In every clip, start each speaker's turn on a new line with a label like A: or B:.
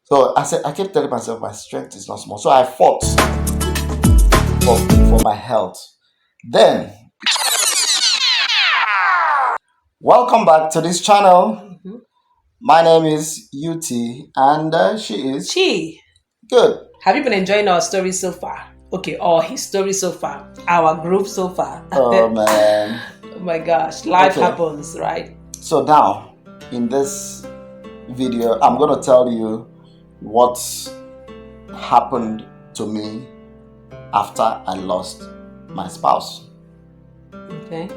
A: So I kept telling myself my strength is not small. So I fought for my health. Then, welcome back to this channel.
B: Mhm.
A: My name is UT, and she is
B: Chi,
A: good.
B: have you been enjoying our story so far? Okay, or his story so far, our group so far.
A: Oh
B: Oh
A: man.
B: my gosh, life
A: Okay.
B: happens, right?
A: So now, in this video, I'm going to tell you what happened to me after I lost my spouse.
B: Okay,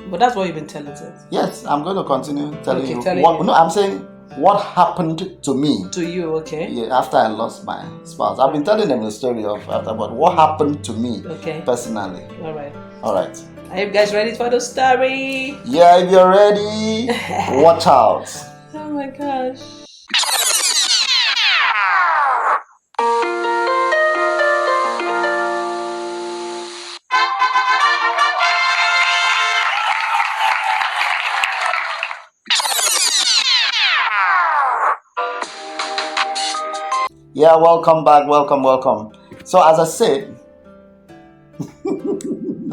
B: but that's what you've been telling us.
A: Yes, I'm going to continue telling
B: Okay,
A: you
B: telling
A: what.
B: you
A: No, I'm saying what happened to me
B: to you. Okay,
A: after I lost my spouse. I've been telling them the story of after, but what happened to me
B: okay,
A: personally.
B: all right.
A: All right.
B: Are you guys ready for the story?
A: Yeah, if you're ready, watch out.
B: Oh my gosh.
A: Yeah, welcome back. Welcome. So as I said,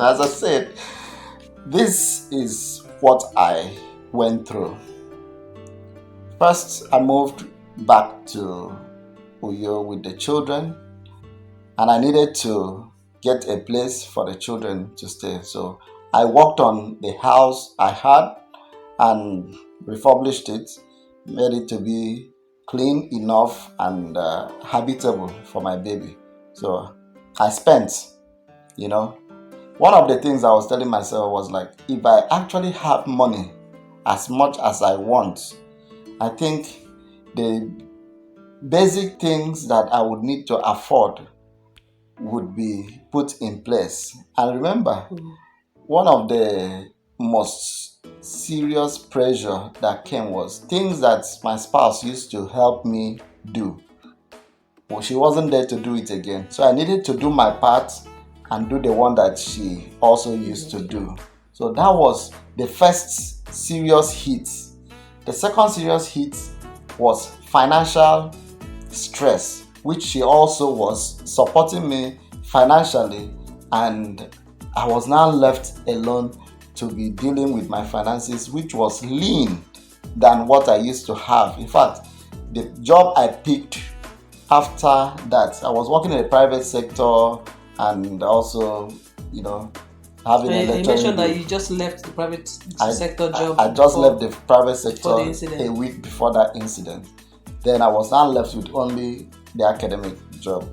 A: as I said, this is what I went through. First, I moved back to Uyo with the children, and I needed to get a place for the children to stay. So I worked on the house I had and refurbished it, made it to be clean enough and habitable for my baby. So I spent, you know, one of the things I was telling myself was like, if I actually have money as much as I want, I think the basic things that I would need to afford would be put in place. And remember,
B: Mm.
A: one of the most serious pressure that came was things that my spouse used to help me do. Well, she wasn't there to do it again. So I needed to do my part and do the one that she also used to do. So that was the first serious hit. The second serious hit was financial stress, which she also was supporting me financially, and I was now left alone to be dealing with my finances, which was lean than what I used to have. In fact, the job I picked after that, I was working in the private sector and also, having a
B: You mentioned
A: lecturing
B: that
A: gig.
B: you just left the private
A: I,
B: sector job.
A: I just
B: before-
A: left the private
B: before the
A: sector
B: incident.
A: a week before that incident. Then I was now left with only the academic job.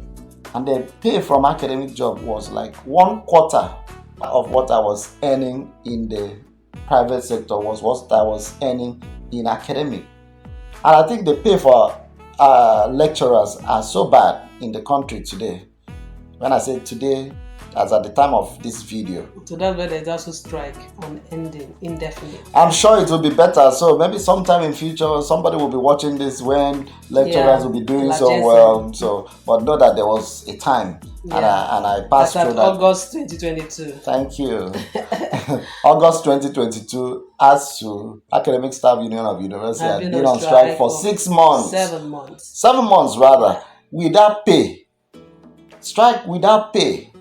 A: And the pay from academic job was like 1/4 of what I was earning in the private sector was what I was earning in academic. And I think the pay for lecturers are so bad in the country today. When I say today, as at the time of this video,
B: So that's why there's also strike on ending indefinite.
A: I'm sure it will be better. So maybe sometime in future, somebody will be watching this when lecturers
B: Yeah,
A: will be doing
B: like
A: so
B: Jason.
A: well. So, but know that there was a time, and I passed
B: That's
A: through
B: at
A: that.
B: August 2022.
A: Thank you. August 2022, as to Academic Staff Union of University,
B: I've
A: had
B: been
A: been
B: on
A: on strike
B: strike
A: for
B: for
A: 6 months.
B: 7 months.
A: 7 months rather, without pay. Strike without pay.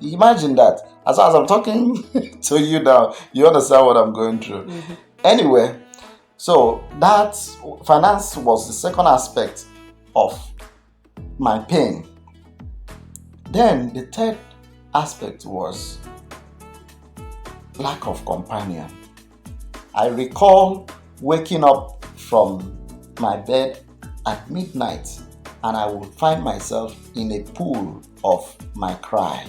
A: Imagine that. As I'm talking to you now, you understand what I'm going through.
B: Mhm.
A: Anyway, so that finance was the second aspect of my pain. Then the third aspect was lack of companion. I recall waking up from my bed at midnight and I would find myself in a pool of my cry.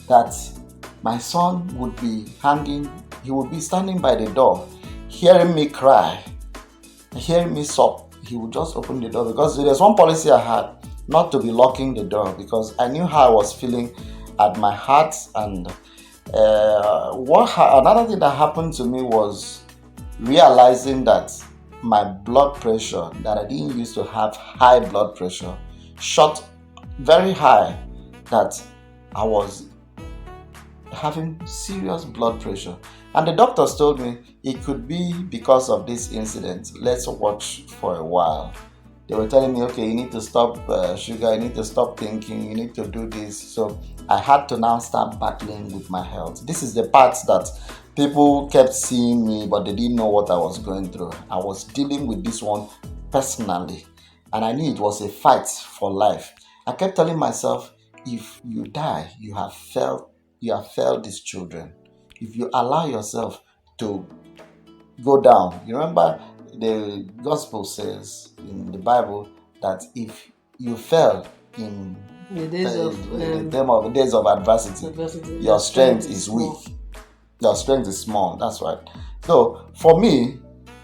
A: That my son would be he would be standing by the door, hearing me cry, hearing me sob. He would just open the door because there's one policy I had not to be locking the door because I knew how I was feeling at my heart. And another thing that happened to me was realizing that my blood pressure, that I didn't used to have high blood pressure, shot very high, that I was having serious blood pressure. And the doctors told me it could be because of this incident. Let's watch for a while. They were telling me, okay, you need to stop sugar, you need to stop thinking, you need to do this. So I had to now start battling with my health. This is the part that people kept seeing me, but they didn't know what I was going through. I was dealing with this one personally, and I knew it was a fight for life. I kept telling myself, if you die, you have failed these children. If you allow yourself to go down, you remember the gospel says in the Bible that if you fell in
B: The days of
A: the days of adversity,
B: adversity,
A: your strength is weak.
B: small.
A: Your strength is small. That's right. So for me,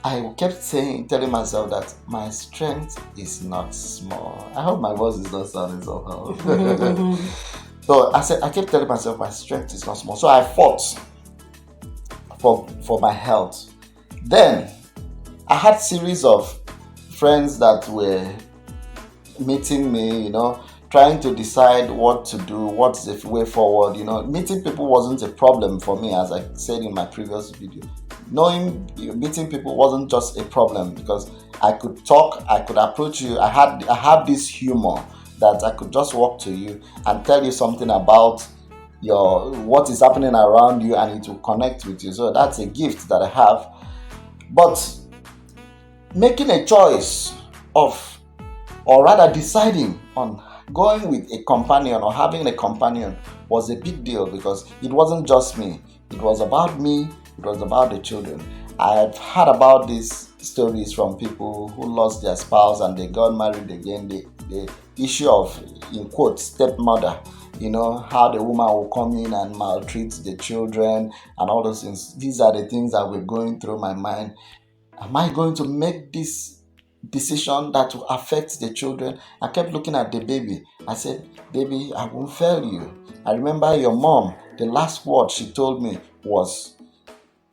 A: I kept telling myself that my strength is not small. I hope my voice is not sounding somehow. So I kept telling myself my strength is not small. So I fought for my health. Then I had series of friends that were meeting me, trying to decide what to do, what's the way forward. Meeting people wasn't a problem for me, as I said in my previous video. Meeting people wasn't just a problem because I could talk, I could approach you. I have this humor that I could just walk to you and tell you something about what is happening around you, and it will connect with you. So that's a gift that I have. But making a choice of, or rather deciding on going with a companion or having a companion, was a big deal because it wasn't just me. It was about me. It was about the children. I had heard about these stories from people who lost their spouse and they got married again. The issue of, in quotes, stepmother. How the woman will come in and maltreat the children and all those things. These are the things that were going through my mind. Am I going to make this decision that will affect the children? I kept looking at the baby. I said, baby, I won't fail you. I remember your mom, the last word she told me was,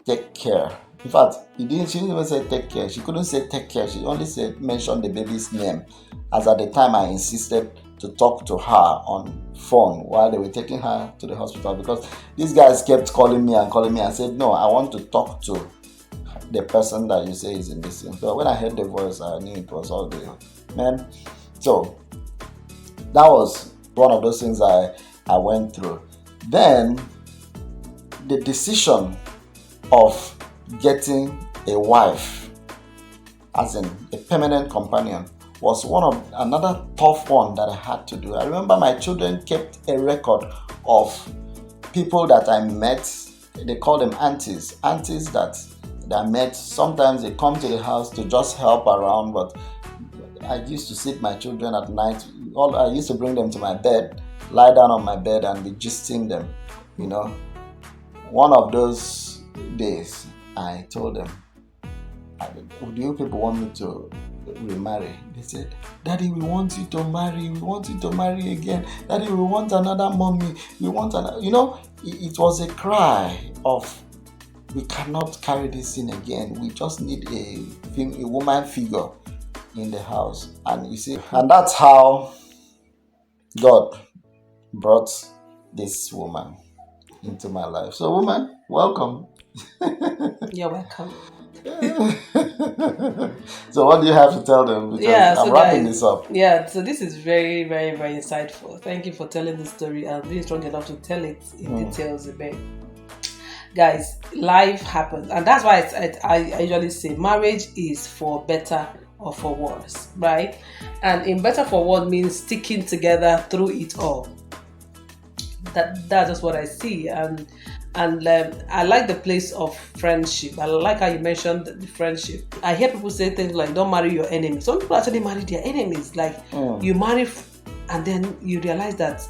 A: take care. In fact, she didn't even say take care. She couldn't say take care. She only mentioned the baby's name. As at the time, I insisted to talk to her on phone while they were taking her to the hospital, because these guys kept calling me and said, no, I want to talk to the person that you say is in this thing. So when I heard the voice, I knew it was all the man. So that was one of those things I went through. Then the decision of getting a wife, as in a permanent companion, was another tough one that I had to do. I remember my children kept a record of people that I met. They call them aunties that I met. Sometimes they come to the house to just help around, but I used to sit my children at night. I used to bring them to my bed, lie down on my bed and be gisting them. One of those days, I told them, do you people want me to remarry? They said, Daddy, we want you to marry. We want you to marry again. Daddy, we want another mommy. We want another. It was a cry of, we cannot carry this in again. We just need a woman figure in the house. And you see, and that's how God brought this woman into my life. So, woman, welcome.
B: You're welcome.
A: So what do you have to tell them? Because I'm wrapping this up.
B: Yeah, so this is very, very, very insightful. Thank you for telling the story and being strong enough to tell it in details a bit. Guys, life happens, and that's why I usually say marriage is for better or for worse, right? And in better for worse means sticking together through it all. That's just what I see. And I like the place of friendship. I like how you mentioned the friendship. I hear people say things like, don't marry your enemy. Some people actually marry their enemies. Like, you marry and then you realize that,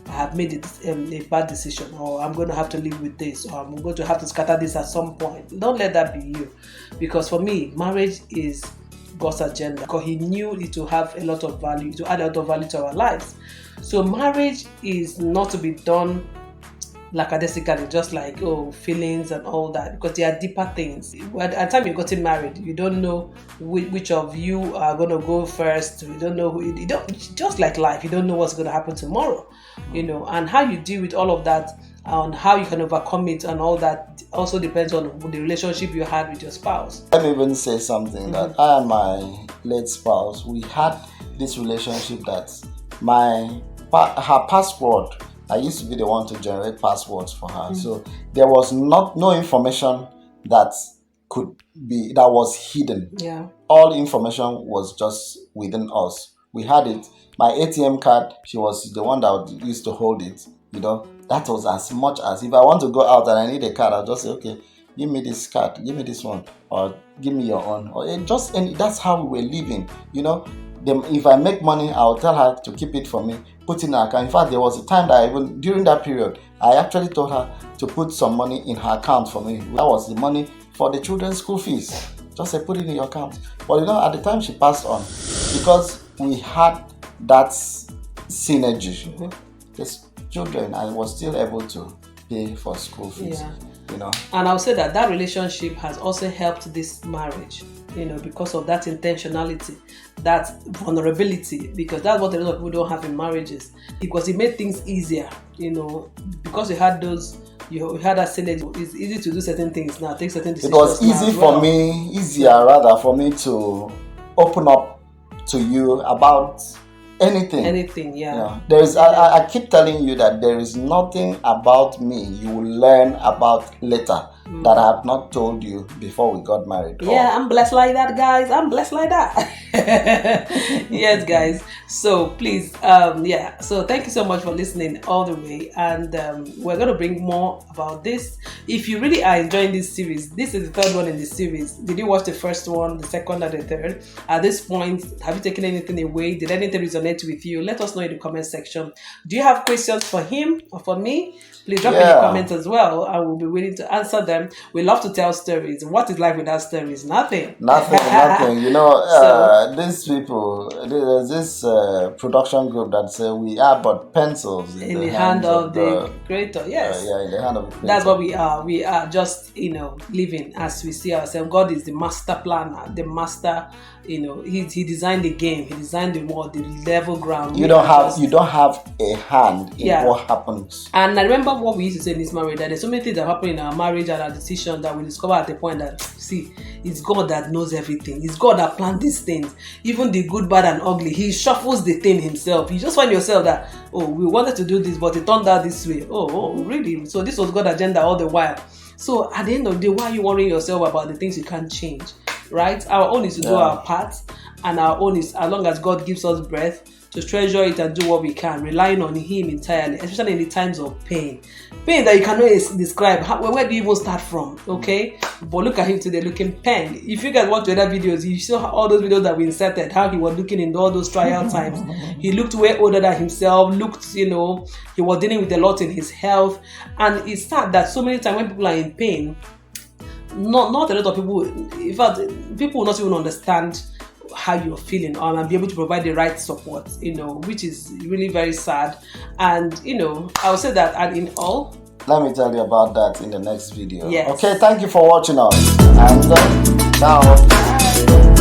B: I have made a bad decision, or I'm going to have to live with this, or I'm going to have to scatter this at some point. Don't let that be you. Because for me, marriage is God's agenda. Because He knew it will have a lot of value, to add a lot of value to our lives. So marriage is not to be done lackadaisically, just like feelings and all that, because there are deeper things. At the time you're getting married, you don't know which of you are going to go first. You don't know who. You don't, just like life, you don't know what's going to happen tomorrow, and how you deal with all of that on how you can overcome it, and all that also depends on the relationship you had with your spouse.
A: Let me even say something that I and my late spouse, we had this relationship that her password, I used to be the one to generate passwords for her. So there was no information that was hidden.
B: Yeah.
A: All information was just within us. We had it. My ATM card, she was the one that used to hold it. That was as much as if I want to go out and I need a card, I'll just say, okay, give me this card, give me this one, or give me your own. Or that's how we were living. If I make money, I'll tell her to keep it for me, put in her account. In fact, there was a time that even during that period, I actually told her to put some money in her account for me. That was the money for the children's school fees. Just say, put it in your account. But at the time she passed on, because we had that synergy, these children, I was still able to pay for school fees.
B: Yeah. And I'll say that relationship has also helped this marriage, because of that intentionality, that vulnerability, because that's what a lot of people don't have in marriages, because it made things easier, because you had that synergy. It's easy to do certain things now, take certain decisions.
A: It was easier rather for me to open up to you about anything.
B: Yeah.
A: There is. I keep telling you that there is nothing about me you will learn about later that I have not told you before we got married.
B: Yeah, I'm blessed like that, guys. I'm blessed like that. Yes, guys. So please, So thank you so much for listening all the way, and we're going to bring more about this. If you really are enjoying this series, this is the third one in the series. Did you watch the first one, the second, and the third? At this point, have you taken anything away? Did anything resonate with you? Let us know in the comment section. Do you have questions for him or for me? Please drop in the comments as well. I will be willing to answer them. We love to tell stories. What is life without stories? Nothing.
A: Nothing. These people, there's this production group that say we are but pencils
B: in the hand of the creator. Yes.
A: In the hand of the creator.
B: That's what we are. We are just, living as we see ourselves. God is the master planner, the master. He designed the game. He designed the world, the level ground.
A: You don't have a hand in what happens.
B: And I remember what we used to say in this marriage, that there's so many things that happen in our marriage and our decision that we discover at the point that, see, it's God that knows everything. It's God that planned these things. Even the good, bad, and ugly. He shuffles the thing himself. You just find yourself that, we wanted to do this, but it turned out this way. Oh, really? So this was God's agenda all the while. So at the end of the day, why are you worrying yourself about the things you can't change? Right? Our own is to do our part, and our own is, as long as God gives us breath, to treasure it and do what we can, relying on Him entirely, especially in the times of pain that you cannot describe. Where do you even start from? Okay, but look at him today, looking pen. If you guys watch the other videos, you saw all those videos that we inserted, how he was looking in all those trial times. He looked way older than himself. He was dealing with a lot in his health, and it's sad that so many times when people are in pain, not a lot of people, in fact, people will not even understand how you're feeling and be able to provide the right support, which is really very sad. And I would say that, and in all,
A: let me tell you about that in the next video.
B: Yes.
A: Okay, thank you for watching us, and ciao.
B: Bye.